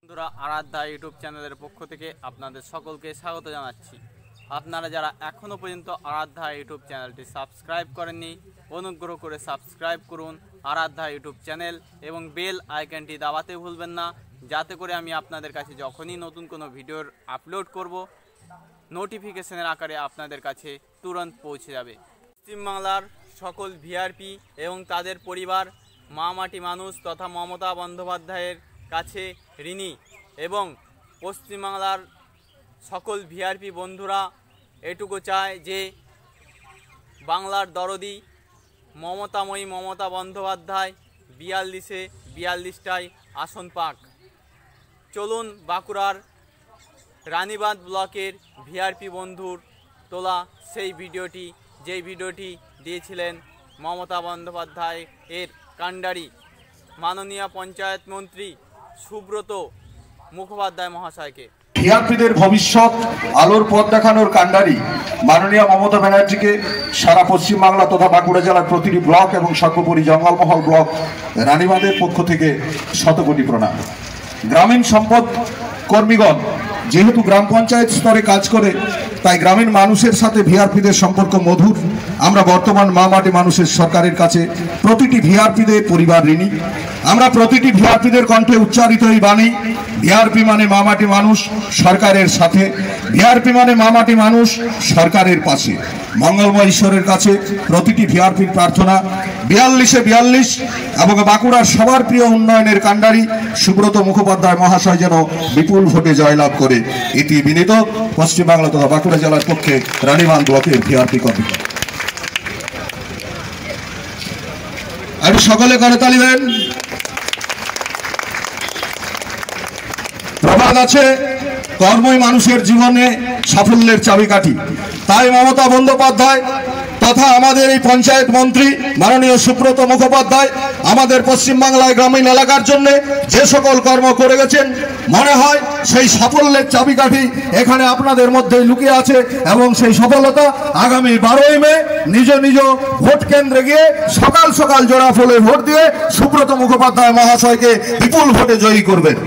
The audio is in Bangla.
বন্ধুরা, আরাধ্যা ইউটিউব চ্যানেলের পক্ষ থেকে আপনাদের সকলকে স্বাগত জানাচ্ছি। আপনারা যারা এখনও পর্যন্ত আরাধ্যা ইউটিউব চ্যানেলটি সাবস্ক্রাইব করেননি, অনুগ্রহ করে সাবস্ক্রাইব করুন আরাধ্যা ইউটিউব চ্যানেল এবং বেল আইকনটি দাবাতে ভুলবেন না, যাতে করে আমি আপনাদের কাছে যখনই নতুন কোনো ভিডিওর আপলোড করব নোটিফিকেশনের আকারে আপনাদের কাছে তুরন্ত পৌঁছে যাবে। পশ্চিমবাংলার সকল ভিআরপি এবং তাদের পরিবার মা মাটি মানুষ তথা মমতা বন্দ্যোপাধ্যায়ের কাছে ঋণী এবং পশ্চিমবাংলার সকল ভিআরপি বন্ধুরা এটুকু চায় যে বাংলার দরদি মমতাময়ী মমতা বন্দ্যোপাধ্যায় 42টাই আসন পাক। চলুন বাঁকুড়ার রানীবাঁধ ব্লকের ভিআরপি বন্ধুর তোলা সেই ভিডিওটি, যেই ভিডিওটি দিয়েছিলেন মমতা বন্দ্যোপাধ্যায় এর কাণ্ডারি মাননীয় পঞ্চায়েত মন্ত্রী সুব্রত মুখোপাধ্যায় মহাশয়কে। ভিআরপিদের ভবিষ্যৎ আলোর পথ দেখানোর কাণ্ডারি মাননীয় মমতা ব্যানার্জিকে সারা পশ্চিমবাংলা তথা বাঁকুড়া জেলার প্রতিটি ব্লক এবং সর্বোপরি জঙ্গলমহল ব্লক রানীবাঁধের পক্ষ থেকে শতকোটি প্রণাম। গ্রামীণ সম্পদ কর্মীগণ যেহেতু গ্রাম পঞ্চায়েত স্তরে কাজ করে, তাই গ্রামীণ মানুষের সাথে ভিআরপিদের সম্পর্ক মধুর। আমরা বর্তমান মা মাটি মানুষের সরকারের কাছে প্রতিটি ভিআরপিদের পরিবার ঋণী। আমরা প্রতিটি ভিআরপিদের কণ্ঠে উচ্চারিত এই বাণী, ভিআরপি মানে মা মাটি মানুষ সরকারের সাথে, ভিআরপি মানে মা মাটি মানুষ সরকারের পাশে। মঙ্গলময় ঈশ্বরের কাছে প্রতিটি ভিআরপির প্রার্থনা 42 এবং বাঁকুড়ার সবার প্রিয় উন্নয়নের কাণ্ডারি সুব্রত মুখোপাধ্যায় মহাশয় যেন বিপুল ভোটে জয়লাভ করে, এটি বিনীত পশ্চিমবাংলা তথা বাঁকুড়া জেলার পক্ষে রানীবাঁধ ব্লকের ভিআরপি কর্মী। আমি সকলে করতালি দেন। প্রবাদ আছে, কর্মই মানুষের জীবনে সাফল্যের চাবিকাঠি। তাই মমতা বন্দ্যোপাধ্যায় তথা আমাদের এই পঞ্চায়েত মন্ত্রী মাননীয় সুব্রত মুখোপাধ্যায় আমাদের পশ্চিমবাংলায় গ্রামীণ এলাকার জন্য যে সকল কর্ম করে গেছেন, মনে হয় সেই সাফল্যের চাবিকাঠি এখানে আপনাদের মধ্যে লুকিয়ে আছে এবং সেই সফলতা আগামী 12ই মে নিজ নিজ ভোট কেন্দ্রে গিয়ে সকাল সকাল জোড়া ফুলে ভোট দিয়ে সুব্রত মুখোপাধ্যায় মহাশয়কে বিপুল ভোটে জয়ী করবেন।